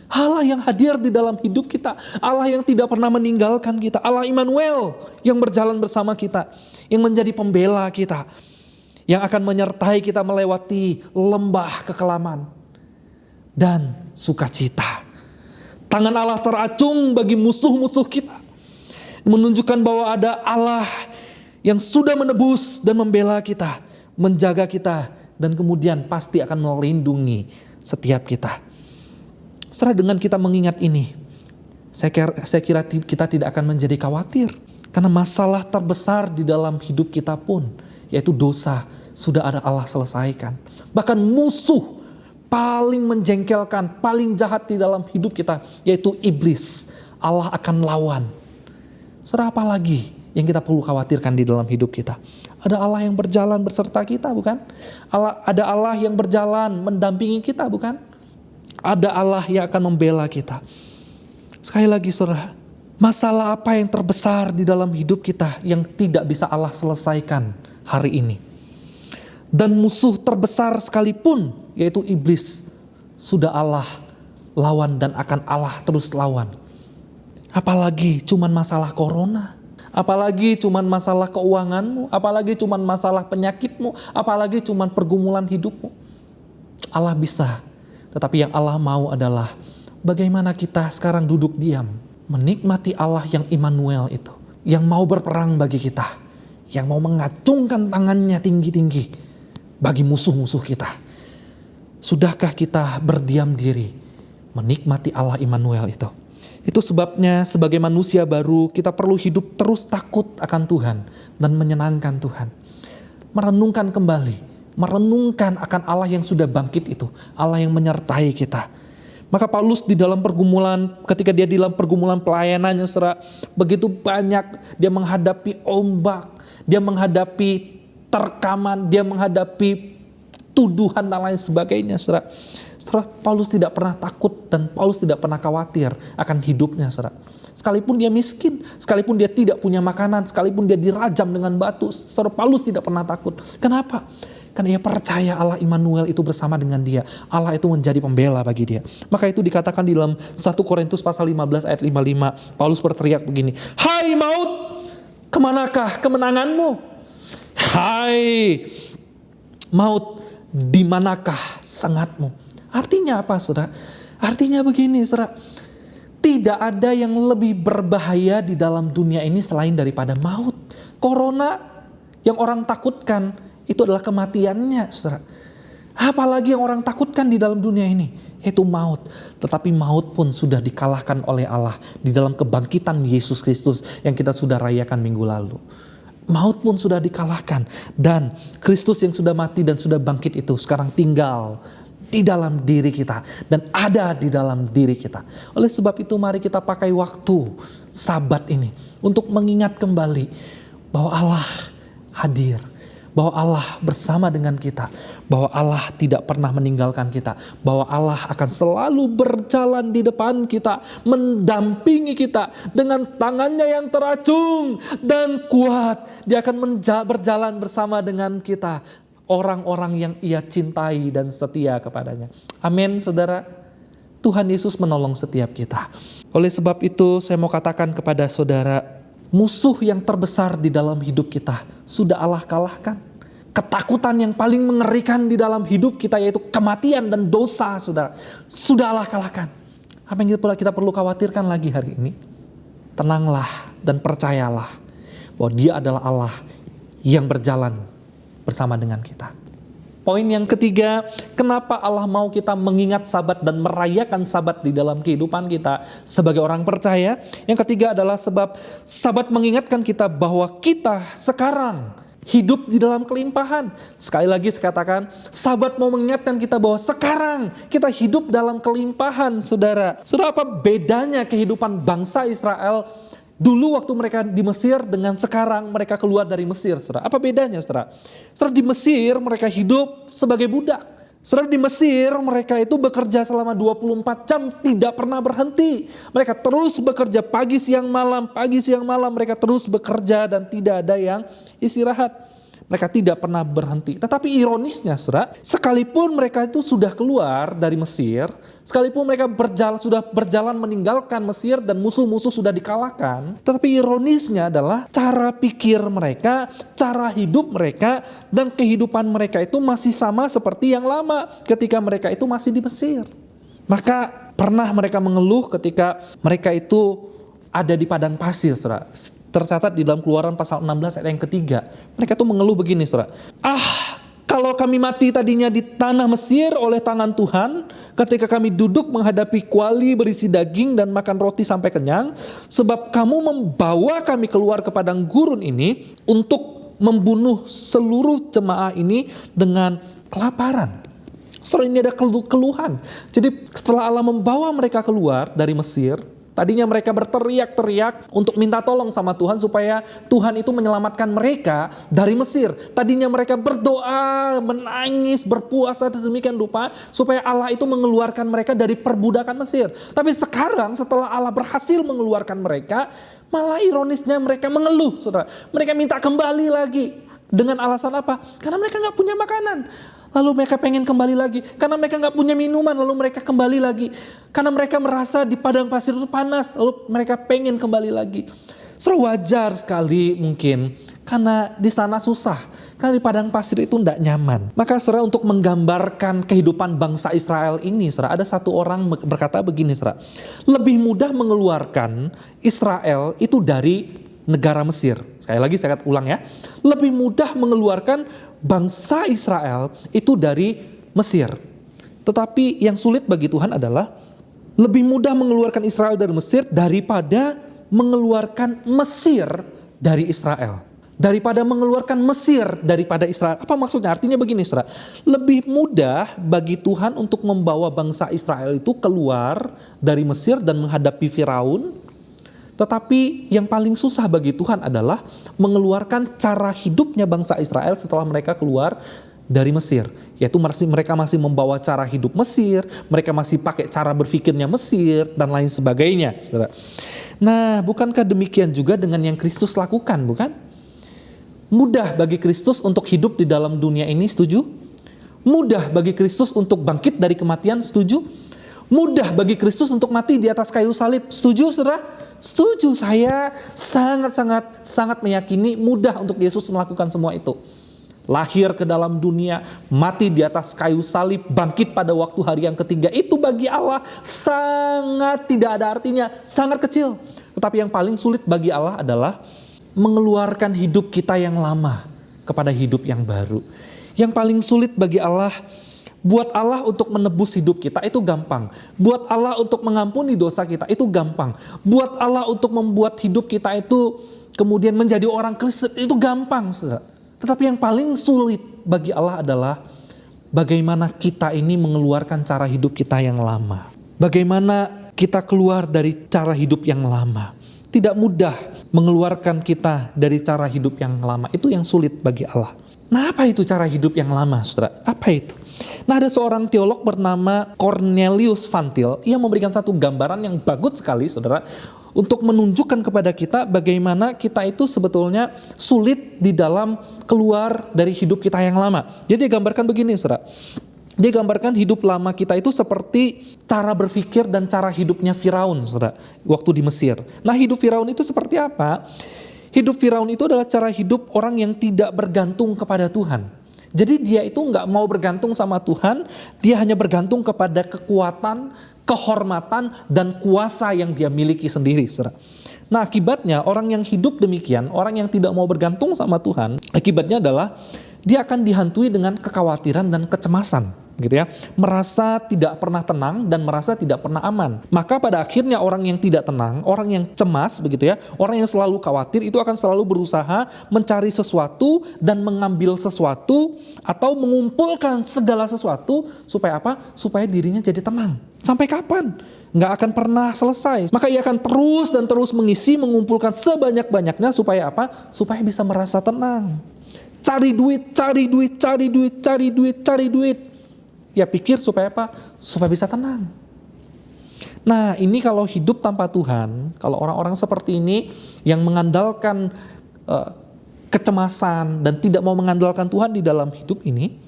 A: Allah yang hadir di dalam hidup kita, Allah yang tidak pernah meninggalkan kita, Allah Immanuel yang berjalan bersama kita, yang menjadi pembela kita, yang akan menyertai kita melewati lembah kekelaman dan sukacita. Tangan Allah teracung bagi musuh-musuh kita, menunjukkan bahwa ada Allah yang sudah menebus dan membela kita, menjaga kita, dan kemudian pasti akan melindungi setiap kita. Setelah dengan kita mengingat ini, saya kira kita tidak akan menjadi khawatir. Karena masalah terbesar di dalam hidup kita pun, yaitu dosa, sudah ada Allah selesaikan. Bahkan musuh paling menjengkelkan, paling jahat di dalam hidup kita, yaitu iblis, Allah akan lawan. Saudara, apa lagi yang kita perlu khawatirkan di dalam hidup kita? Ada Allah yang berjalan beserta kita, bukan? Ada Allah yang berjalan mendampingi kita, bukan? Ada Allah yang akan membela kita. Sekali lagi saudara, masalah apa yang terbesar di dalam hidup kita yang tidak bisa Allah selesaikan hari ini? Dan musuh terbesar sekalipun, yaitu iblis, sudah Allah lawan dan akan Allah terus lawan. Apalagi cuman masalah corona, apalagi cuman masalah keuanganmu, apalagi cuman masalah penyakitmu, apalagi cuman pergumulan hidupmu. Allah bisa, tetapi yang Allah mau adalah bagaimana kita sekarang duduk diam, menikmati Allah yang Immanuel itu, yang mau berperang bagi kita, yang mau mengacungkan tangannya tinggi-tinggi bagi musuh-musuh kita. Sudahkah kita berdiam diri menikmati Allah Immanuel itu? Itu sebabnya sebagai manusia baru kita perlu hidup terus takut akan Tuhan dan menyenangkan Tuhan. Merenungkan kembali, merenungkan akan Allah yang sudah bangkit itu, Allah yang menyertai kita. Maka Paulus di dalam pergumulan, ketika dia di dalam pergumulan pelayanannya, saudara, begitu banyak dia menghadapi ombak, dia menghadapi terkaman, dia menghadapi tuduhan dan lain sebagainya, saudara. Paulus tidak pernah takut dan Paulus tidak pernah khawatir akan hidupnya, saudara. Sekalipun dia miskin, sekalipun dia tidak punya makanan, sekalipun dia dirajam dengan batu, saudara, Paulus tidak pernah takut. Kenapa? Karena ia percaya Allah Immanuel itu bersama dengan dia. Allah itu menjadi pembela bagi dia. Maka itu dikatakan di dalam 1 Korintus pasal 15 ayat 55. Paulus berteriak begini, "Hai maut, kemanakah kemenanganmu? Hai maut, di manakah sengatmu?" Artinya apa, saudara? Artinya begini, saudara. Tidak ada yang lebih berbahaya di dalam dunia ini selain daripada maut. Corona yang orang takutkan itu adalah kematiannya, saudara. Apalagi yang orang takutkan di dalam dunia ini, yaitu maut. Tetapi maut pun sudah dikalahkan oleh Allah di dalam kebangkitan Yesus Kristus yang kita sudah rayakan minggu lalu. Maut pun sudah dikalahkan. Dan Kristus yang sudah mati dan sudah bangkit itu sekarang tinggal di dalam diri kita dan ada di dalam diri kita. Oleh sebab itu mari kita pakai waktu Sabat ini untuk mengingat kembali bahwa Allah hadir, bahwa Allah bersama dengan kita, bahwa Allah tidak pernah meninggalkan kita, bahwa Allah akan selalu berjalan di depan kita, mendampingi kita dengan tangannya yang teracung dan kuat. Dia akan berjalan bersama dengan kita, orang-orang yang ia cintai dan setia kepadanya. Amin, saudara. Tuhan Yesus menolong setiap kita. Oleh sebab itu saya mau katakan kepada saudara, musuh yang terbesar di dalam hidup kita sudah Allah kalahkan. Ketakutan yang paling mengerikan di dalam hidup kita yaitu kematian dan dosa, saudara, sudah Allah kalahkan. Apa yang kita perlu khawatirkan lagi hari ini? Tenanglah dan percayalah bahwa Dia adalah Allah yang berjalan bersama dengan kita. Poin yang ketiga, kenapa Allah mau kita mengingat Sabat dan merayakan Sabat di dalam kehidupan kita sebagai orang percaya? Yang ketiga adalah sebab Sabat mengingatkan kita bahwa kita sekarang hidup di dalam kelimpahan. Sekali lagi saya katakan, Sabat mau mengingatkan kita bahwa sekarang kita hidup dalam kelimpahan, saudara. Saudara, apa bedanya kehidupan bangsa Israel dulu waktu mereka di Mesir dengan sekarang mereka keluar dari Mesir, saudara? Apa bedanya, saudara? Saudara, di Mesir mereka hidup sebagai budak. Saudara, di Mesir mereka itu bekerja selama 24 jam tidak pernah berhenti. Mereka terus bekerja pagi siang malam mereka terus bekerja dan tidak ada yang istirahat. Mereka tidak pernah berhenti. Tetapi ironisnya, saudara, sekalipun mereka itu sudah keluar dari Mesir, sekalipun mereka sudah berjalan meninggalkan Mesir dan musuh-musuh sudah dikalahkan, tetapi ironisnya adalah cara pikir mereka, cara hidup mereka, dan kehidupan mereka itu masih sama seperti yang lama ketika mereka itu masih di Mesir. Maka pernah mereka mengeluh ketika mereka itu ada di padang pasir, saudara. Tercatat di dalam Keluaran pasal 16 ayat yang ketiga. Mereka tuh mengeluh begini, saudara. Kalau kami mati tadinya di tanah Mesir oleh tangan Tuhan, ketika kami duduk menghadapi kuali berisi daging dan makan roti sampai kenyang, sebab kamu membawa kami keluar ke padang gurun ini untuk membunuh seluruh jemaah ini dengan kelaparan. Saudara, ini ada keluhan. Jadi setelah Allah membawa mereka keluar dari Mesir, tadinya mereka berteriak-teriak untuk minta tolong sama Tuhan supaya Tuhan itu menyelamatkan mereka dari Mesir. Tadinya mereka berdoa, menangis, berpuasa sedemikian rupa supaya Allah itu mengeluarkan mereka dari perbudakan Mesir. Tapi sekarang setelah Allah berhasil mengeluarkan mereka, malah ironisnya mereka mengeluh, saudara. Mereka minta kembali lagi. Dengan alasan apa? Karena mereka nggak punya makanan. Lalu mereka pengen kembali lagi. Karena mereka nggak punya minuman, lalu mereka kembali lagi. Karena mereka merasa di padang pasir itu panas, lalu mereka pengen kembali lagi. Wajar sekali mungkin, karena di sana susah. Karena di padang pasir itu tidak nyaman. Maka saudara, untuk menggambarkan kehidupan bangsa Israel ini, saudara, ada satu orang berkata begini, saudara. Lebih mudah mengeluarkan Israel itu dari negara Mesir. Sekali lagi saya ulang ya. Lebih mudah mengeluarkan bangsa Israel itu dari Mesir. Tetapi yang sulit bagi Tuhan adalah lebih mudah mengeluarkan Israel dari Mesir daripada mengeluarkan Mesir dari Israel. Daripada mengeluarkan Mesir daripada Israel. Apa maksudnya? Artinya begini, saudara. Lebih mudah bagi Tuhan untuk membawa bangsa Israel itu keluar dari Mesir dan menghadapi Firaun. Tetapi yang paling susah bagi Tuhan adalah mengeluarkan cara hidupnya bangsa Israel setelah mereka keluar dari Mesir. Yaitu mereka masih membawa cara hidup Mesir, mereka masih pakai cara berpikirnya Mesir, dan lain sebagainya. Nah, bukankah demikian juga dengan yang Kristus lakukan, bukan? Mudah bagi Kristus untuk hidup di dalam dunia ini, setuju? Mudah bagi Kristus untuk bangkit dari kematian, setuju? Mudah bagi Kristus untuk mati di atas kayu salib, setuju, saudara? Setuju. Saya sangat meyakini mudah untuk Yesus melakukan semua itu. Lahir ke dalam dunia, mati di atas kayu salib, bangkit pada waktu hari yang ketiga, itu bagi Allah sangat tidak ada artinya, sangat kecil. Tetapi yang paling sulit bagi Allah adalah mengeluarkan hidup kita yang lama kepada hidup yang baru. Yang paling sulit bagi Allah, buat Allah untuk menebus hidup kita itu gampang. Buat Allah untuk mengampuni dosa kita itu gampang. Buat Allah untuk membuat hidup kita itu kemudian menjadi orang Kristen itu gampang, saudara. Tetapi yang paling sulit bagi Allah adalah bagaimana kita ini mengeluarkan cara hidup kita yang lama. Bagaimana kita keluar dari cara hidup yang lama. Tidak mudah mengeluarkan kita dari cara hidup yang lama. Itu yang sulit bagi Allah. Nah, apa itu cara hidup yang lama, saudara? Apa itu? Nah, ada seorang teolog bernama Cornelius Van Til yang memberikan satu gambaran yang bagus sekali, saudara, untuk menunjukkan kepada kita bagaimana kita itu sebetulnya sulit di dalam keluar dari hidup kita yang lama. Jadi dia gambarkan begini, saudara. Dia gambarkan hidup lama kita itu seperti cara berpikir dan cara hidupnya Firaun, saudara, waktu di Mesir. Nah, hidup Firaun itu seperti apa? Hidup Firaun itu adalah cara hidup orang yang tidak bergantung kepada Tuhan. Jadi dia itu nggak mau bergantung sama Tuhan, dia hanya bergantung kepada kekuatan, kehormatan, dan kuasa yang dia miliki sendiri, saudara. Nah, akibatnya orang yang hidup demikian, orang yang tidak mau bergantung sama Tuhan, akibatnya adalah dia akan dihantui dengan kekhawatiran dan kecemasan. Gitu ya, merasa tidak pernah tenang dan merasa tidak pernah aman. Maka pada akhirnya orang yang tidak tenang, orang yang cemas begitu ya, orang yang selalu khawatir itu akan selalu berusaha mencari sesuatu dan mengambil sesuatu atau mengumpulkan segala sesuatu supaya apa? Supaya dirinya jadi tenang. Sampai kapan? Nggak akan pernah selesai. Maka ia akan terus dan terus mengisi, mengumpulkan sebanyak-banyaknya supaya apa? Supaya bisa merasa tenang. Cari duit, cari duit, cari duit, cari duit, cari duit. Ya pikir supaya apa? Supaya bisa tenang. Nah, ini kalau hidup tanpa Tuhan, kalau orang-orang seperti ini yang mengandalkan kecemasan dan tidak mau mengandalkan Tuhan di dalam hidup ini,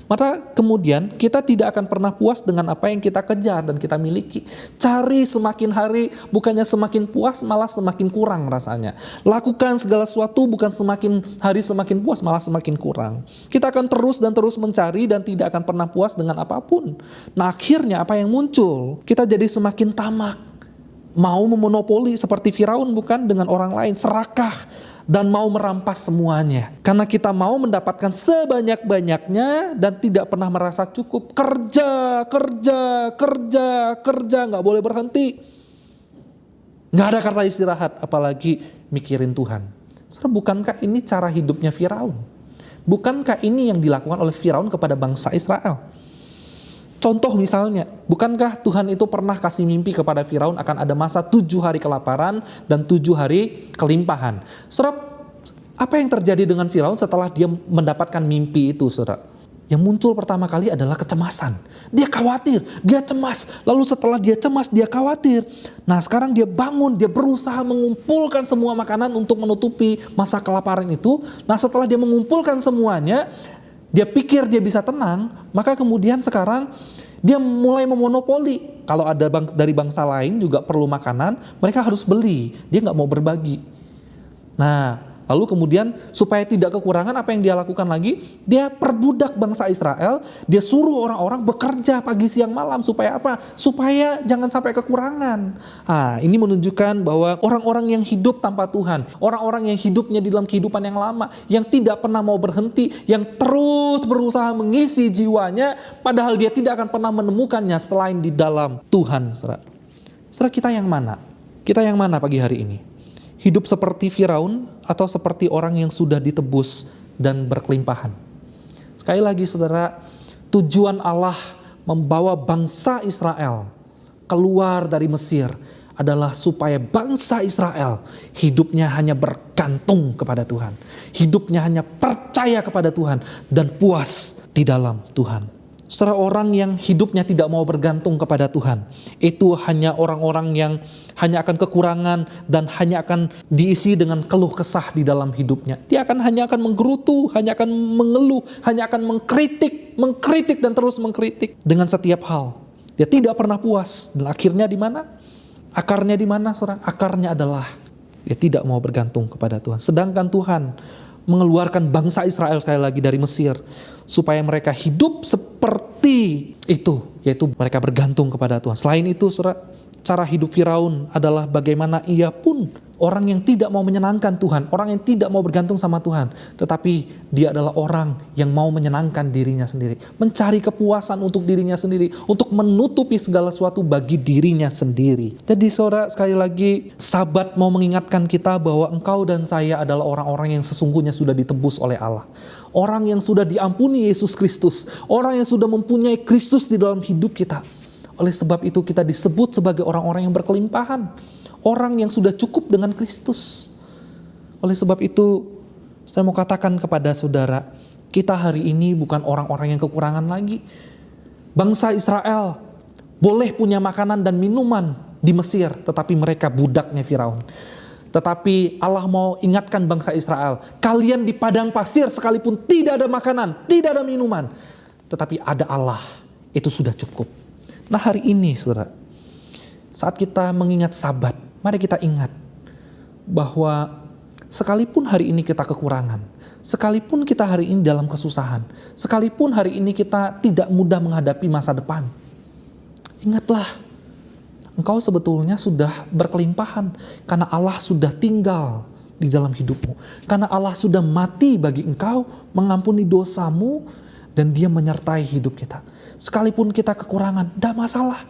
A: maka kemudian kita tidak akan pernah puas dengan apa yang kita kejar dan kita miliki. Cari semakin hari, bukannya semakin puas, malah semakin kurang rasanya. Lakukan segala sesuatu, bukan semakin hari semakin puas, malah semakin kurang. Kita akan terus dan terus mencari dan tidak akan pernah puas dengan apapun. Nah, akhirnya apa yang muncul? Kita jadi semakin tamak. Mau memonopoli seperti Firaun, bukan, dengan orang lain, serakah dan mau merampas semuanya. Karena kita mau mendapatkan sebanyak-banyaknya dan tidak pernah merasa cukup. Kerja, nggak boleh berhenti. Nggak ada kata istirahat, apalagi mikirin Tuhan. Bukankah ini cara hidupnya Firaun? Bukankah ini yang dilakukan oleh Firaun kepada bangsa Israel? Contoh misalnya, bukankah Tuhan itu pernah kasih mimpi kepada Firaun akan ada masa 7 hari kelaparan dan 7 hari kelimpahan. Saudara, apa yang terjadi dengan Firaun setelah dia mendapatkan mimpi itu, saudara? Yang muncul pertama kali adalah kecemasan. Dia khawatir, dia cemas. Lalu setelah dia cemas, dia khawatir. Nah sekarang dia bangun, dia berusaha mengumpulkan semua makanan untuk menutupi masa kelaparan itu. Nah setelah dia mengumpulkan semuanya, dia pikir dia bisa tenang, maka kemudian sekarang dia mulai memonopoli. Kalau ada dari bangsa lain juga perlu makanan, mereka harus beli. Dia nggak mau berbagi. Nah, lalu kemudian supaya tidak kekurangan, apa yang dia lakukan lagi? Dia perbudak bangsa Israel, dia suruh orang-orang bekerja pagi siang malam. Supaya apa? Supaya jangan sampai kekurangan. Nah, ini menunjukkan bahwa orang-orang yang hidup tanpa Tuhan, orang-orang yang hidupnya di dalam kehidupan yang lama, yang tidak pernah mau berhenti, yang terus berusaha mengisi jiwanya, padahal dia tidak akan pernah menemukannya selain di dalam Tuhan. Saudara, kita yang mana? Kita yang mana pagi hari ini? Hidup seperti Firaun atau seperti orang yang sudah ditebus dan berkelimpahan? Sekali lagi saudara, tujuan Allah membawa bangsa Israel keluar dari Mesir adalah supaya bangsa Israel hidupnya hanya bergantung kepada Tuhan. Hidupnya hanya percaya kepada Tuhan dan puas di dalam Tuhan. Saudara, orang yang hidupnya tidak mau bergantung kepada Tuhan, itu hanya orang-orang yang hanya akan kekurangan dan hanya akan diisi dengan keluh kesah di dalam hidupnya. Dia hanya akan menggerutu, hanya akan mengeluh, hanya akan mengkritik dan terus mengkritik dengan setiap hal. Dia tidak pernah puas dan akhirnya di mana? Akarnya di mana, saudara? Akarnya adalah dia tidak mau bergantung kepada Tuhan. Sedangkan Tuhan mengeluarkan bangsa Israel sekali lagi dari Mesir supaya mereka hidup seperti itu, yaitu mereka bergantung kepada Tuhan. Selain itu, saudara, cara hidup Firaun adalah bagaimana ia pun orang yang tidak mau menyenangkan Tuhan, orang yang tidak mau bergantung sama Tuhan, tetapi dia adalah orang yang mau menyenangkan dirinya sendiri, mencari kepuasan untuk dirinya sendiri, untuk menutupi segala sesuatu bagi dirinya sendiri. Jadi saudara, sekali lagi Sabat mau mengingatkan kita bahwa engkau dan saya adalah orang-orang yang sesungguhnya sudah ditebus oleh Allah. Orang yang sudah diampuni Yesus Kristus, orang yang sudah mempunyai Kristus di dalam hidup kita. Oleh sebab itu kita disebut sebagai orang-orang yang berkelimpahan. Orang yang sudah cukup dengan Kristus. Oleh sebab itu, saya mau katakan kepada saudara, kita hari ini bukan orang-orang yang kekurangan lagi. Bangsa Israel boleh punya makanan dan minuman di Mesir, tetapi mereka budaknya Firaun. Tetapi Allah mau ingatkan bangsa Israel, kalian di padang pasir sekalipun tidak ada makanan, tidak ada minuman, tetapi ada Allah, itu sudah cukup. Nah hari ini saudara, saat kita mengingat Sabat, mari kita ingat bahwa sekalipun hari ini kita kekurangan, sekalipun kita hari ini dalam kesusahan, sekalipun hari ini kita tidak mudah menghadapi masa depan, ingatlah, engkau sebetulnya sudah berkelimpahan karena Allah sudah tinggal di dalam hidupmu. Karena Allah sudah mati bagi engkau, mengampuni dosamu, dan Dia menyertai hidup kita. Sekalipun kita kekurangan, tidak masalah.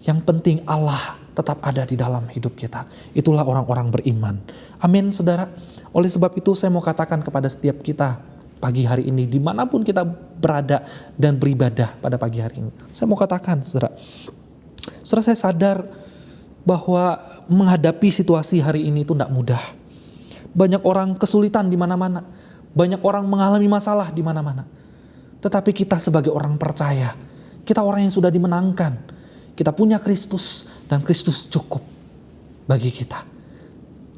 A: Yang penting Allah tetap ada di dalam hidup kita. Itulah orang-orang beriman. Amin, saudara. Oleh sebab itu saya mau katakan kepada setiap kita pagi hari ini, dimanapun kita berada dan beribadah pada pagi hari ini. Saya mau katakan, saudara, saya sadar bahwa menghadapi situasi hari ini itu tidak mudah. Banyak orang kesulitan di mana-mana. Banyak orang mengalami masalah di mana-mana. Tetapi kita sebagai orang percaya, kita orang yang sudah dimenangkan. Kita punya Kristus dan Kristus cukup bagi kita.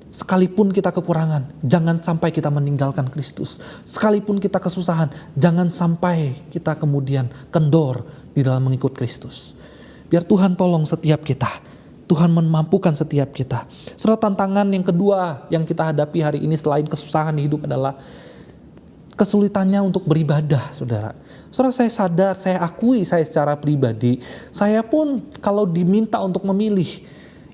A: Sekalipun kita kekurangan, jangan sampai kita meninggalkan Kristus. Sekalipun kita kesusahan, jangan sampai kita kemudian kendor di dalam mengikut Kristus. Biar Tuhan tolong setiap kita. Tuhan memampukan setiap kita. Saudara, tantangan yang kedua yang kita hadapi hari ini selain kesusahan hidup adalah kesulitannya untuk beribadah, saudara. Saudara, saya sadar, saya akui saya secara pribadi, saya pun kalau diminta untuk memilih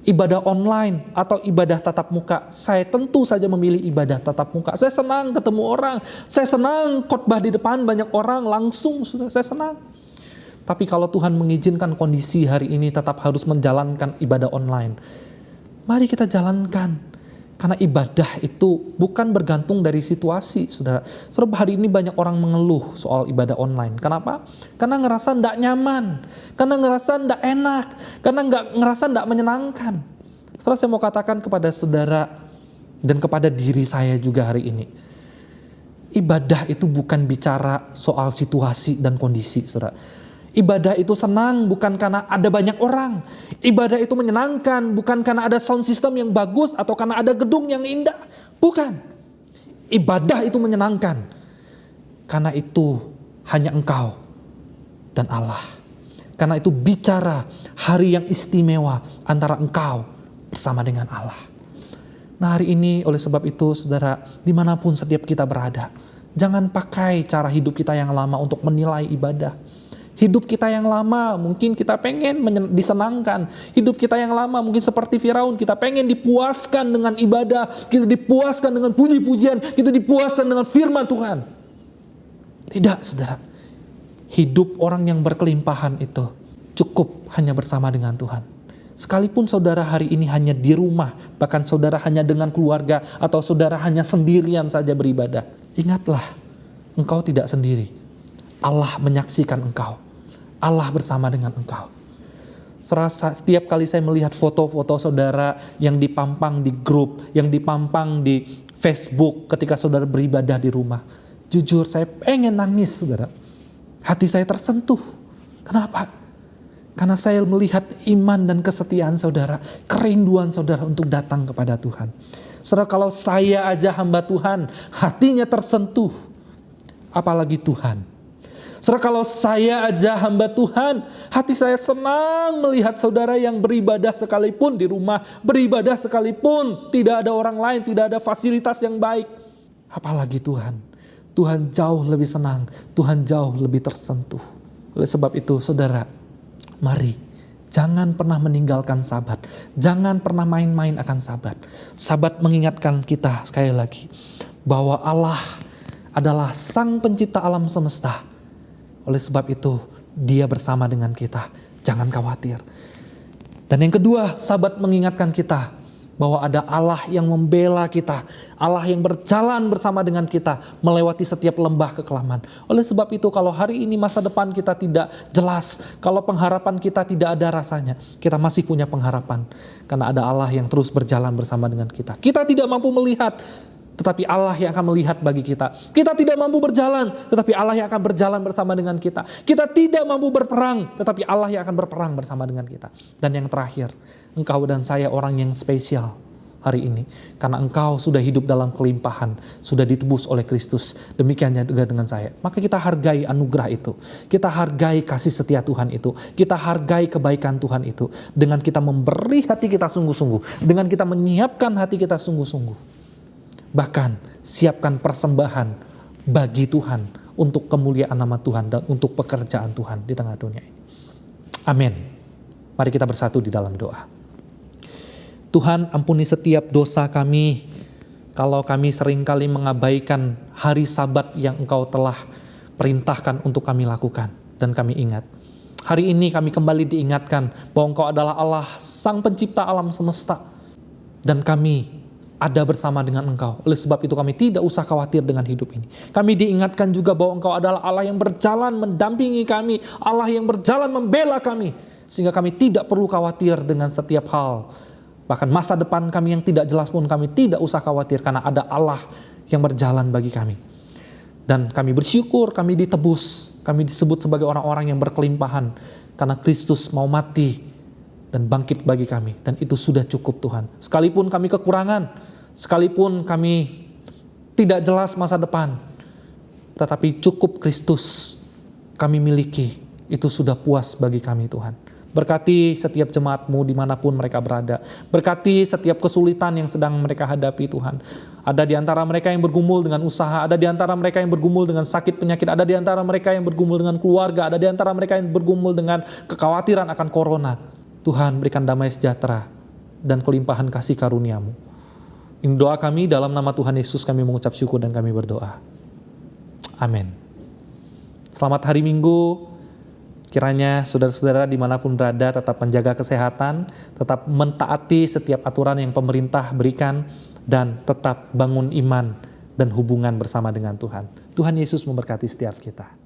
A: ibadah online atau ibadah tatap muka, saya tentu saja memilih ibadah tatap muka. Saya senang ketemu orang, saya senang khotbah di depan banyak orang langsung, saudara, saya senang. Tapi kalau Tuhan mengizinkan kondisi hari ini tetap harus menjalankan ibadah online, mari kita jalankan. Karena ibadah itu bukan bergantung dari situasi, saudara. Saudara, hari ini banyak orang mengeluh soal ibadah online. Kenapa? Karena ngerasa tidak nyaman, karena ngerasa tidak enak, karena ngerasa tidak menyenangkan. Saudara, saya mau katakan kepada saudara dan kepada diri saya juga hari ini, Ibadah itu bukan bicara soal situasi dan kondisi, saudara. Ibadah itu senang bukan karena ada banyak orang. Ibadah itu menyenangkan bukan karena ada sound system yang bagus atau karena ada gedung yang indah. Bukan. Ibadah itu menyenangkan karena itu hanya Engkau dan Allah. Karena itu bicara hari yang istimewa antara Engkau bersama dengan Allah. Nah, hari ini oleh sebab itu, saudara, dimanapun setiap kita berada, jangan pakai cara hidup kita yang lama untuk menilai ibadah. Hidup kita yang lama mungkin kita pengen disenangkan. Hidup kita yang lama mungkin seperti Firaun, kita pengen dipuaskan dengan ibadah, kita dipuaskan dengan puji-pujian, kita dipuaskan dengan firman Tuhan. Tidak, saudara. Hidup orang yang berkelimpahan itu cukup hanya bersama dengan Tuhan. Sekalipun saudara hari ini hanya di rumah, bahkan saudara hanya dengan keluarga, atau saudara hanya sendirian saja beribadah, ingatlah, engkau tidak sendiri. Allah menyaksikan engkau. Allah bersama dengan engkau. Serasa setiap kali saya melihat foto-foto saudara yang dipampang di grup, yang dipampang di Facebook ketika saudara beribadah di rumah, jujur saya pengen nangis, saudara. Hati saya tersentuh. Kenapa? Karena saya melihat iman dan kesetiaan saudara, kerinduan saudara untuk datang kepada Tuhan. Saudara, kalau saya aja hamba Tuhan, hatinya tersentuh, apalagi Tuhan. Saudara, kalau saya aja hamba Tuhan, hati saya senang melihat saudara yang beribadah sekalipun di rumah, beribadah sekalipun tidak ada orang lain, tidak ada fasilitas yang baik. Apalagi Tuhan. Tuhan jauh lebih senang, Tuhan jauh lebih tersentuh. Oleh sebab itu, saudara, mari jangan pernah meninggalkan Sabat. Jangan pernah main-main akan Sabat. Sabat mengingatkan kita sekali lagi bahwa Allah adalah Sang Pencipta alam semesta. Oleh sebab itu, Dia bersama dengan kita. Jangan khawatir. Dan yang kedua, Sabat mengingatkan kita bahwa ada Allah yang membela kita. Allah yang berjalan bersama dengan kita melewati setiap lembah kekelaman. Oleh sebab itu, kalau hari ini masa depan kita tidak jelas, kalau pengharapan kita tidak ada rasanya, kita masih punya pengharapan. Karena ada Allah yang terus berjalan bersama dengan kita. Kita tidak mampu melihat, tetapi Allah yang akan melihat bagi kita. Kita tidak mampu berjalan, tetapi Allah yang akan berjalan bersama dengan kita. Kita tidak mampu berperang, tetapi Allah yang akan berperang bersama dengan kita. Dan yang terakhir, engkau dan saya orang yang spesial hari ini. Karena engkau sudah hidup dalam kelimpahan, sudah ditebus oleh Kristus. Demikian juga dengan saya. Maka kita hargai anugerah itu. Kita hargai kasih setia Tuhan itu. Kita hargai kebaikan Tuhan itu. Dengan kita memberi hati kita sungguh-sungguh. Dengan kita menyiapkan hati kita sungguh-sungguh. Bahkan siapkan persembahan bagi Tuhan untuk kemuliaan nama Tuhan dan untuk pekerjaan Tuhan di tengah dunia ini. Amin. Mari kita bersatu di dalam doa. Tuhan, ampuni setiap dosa kami kalau kami seringkali mengabaikan hari Sabat yang Engkau telah perintahkan untuk kami lakukan dan kami ingat. Hari ini kami kembali diingatkan bahwa Engkau adalah Allah, Sang Pencipta alam semesta, dan kami ada bersama dengan Engkau. Oleh sebab itu kami tidak usah khawatir dengan hidup ini. Kami diingatkan juga bahwa Engkau adalah Allah yang berjalan mendampingi kami, Allah yang berjalan membela kami, sehingga kami tidak perlu khawatir dengan setiap hal. Bahkan masa depan kami yang tidak jelas pun kami tidak usah khawatir, karena ada Allah yang berjalan bagi kami. Dan kami bersyukur kami ditebus, kami disebut sebagai orang-orang yang berkelimpahan, karena Kristus mau mati dan bangkit bagi kami. Dan itu sudah cukup Tuhan. Sekalipun kami kekurangan, sekalipun kami tidak jelas masa depan, tetapi cukup Kristus kami miliki, itu sudah puas bagi kami Tuhan. Berkati setiap jemaat-Mu dimanapun mereka berada. Berkati setiap kesulitan yang sedang mereka hadapi Tuhan. Ada di antara mereka yang bergumul dengan usaha, ada di antara mereka yang bergumul dengan sakit penyakit, ada di antara mereka yang bergumul dengan keluarga, ada di antara mereka yang bergumul dengan kekhawatiran akan corona. Tuhan, berikan damai sejahtera dan kelimpahan kasih karunia-Mu. Ini doa kami, dalam nama Tuhan Yesus kami mengucap syukur dan kami berdoa. Amin. Selamat hari Minggu. Kiranya saudara-saudara dimanapun berada tetap menjaga kesehatan, tetap mentaati setiap aturan yang pemerintah berikan, dan tetap bangun iman dan hubungan bersama dengan Tuhan. Tuhan Yesus memberkati setiap kita.